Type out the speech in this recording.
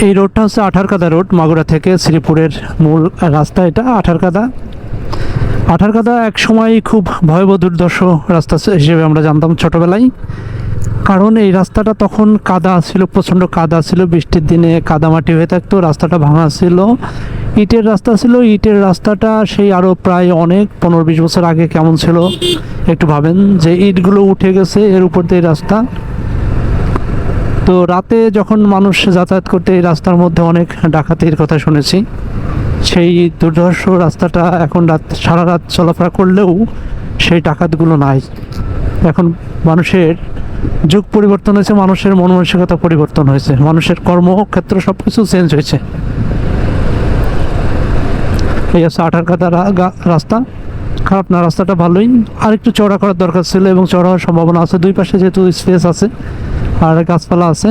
এই রোডটা হচ্ছে আঠারকাদা রোড, মাগুরা থেকে শ্রীপুরের মূল রাস্তা। এটা আঠারকাদা। আঠারকাদা এক সময় খুব ভয়াবহ দুর্দর্শ রাস্তা হিসেবে আমরা জানতাম ছোটোবেলায়, কারণ এই রাস্তাটা তখন কাদা ছিল, প্রচণ্ড কাদা ছিল, বৃষ্টির দিনে কাদামাটি হয়ে থাকতো, রাস্তাটা ভাঙা ছিল, ইটের রাস্তা ছিল। ইটের রাস্তাটা সেই আরও প্রায় অনেক 15-20 বছর আগে কেমন ছিল একটু ভাবেন, যে ইটগুলো উঠে গেছে এর উপর দিয়ে রাস্তা। তো রাতে যখন মানুষ যাতায়াত করতে এই রাস্তার মধ্যে অনেক ডাকাতির কথা শুনেছি। সেই দুর্ধর্ষ রাস্তাটা এখন সারা রাত চলাফেরা করলেও সেই ডাকাতগুলো নাই। এখন মানুষের যুগ পরিবর্তন হয়েছে, মানুষের মন মানসিকতা পরিবর্তন হয়েছে, মানুষের কর্মক্ষেত্র সব কিছু চেঞ্জ হয়েছে। এই হচ্ছে আঠারকাদা রাস্তা। খারাপ না, রাস্তাটা ভালোই, আর একটু চওড়া করার দরকার ছিল এবং চওড়া হওয়ার সম্ভাবনা আছে। দুই পাশে যেহেতু স্পেস আছে আর গাছপালা আছে,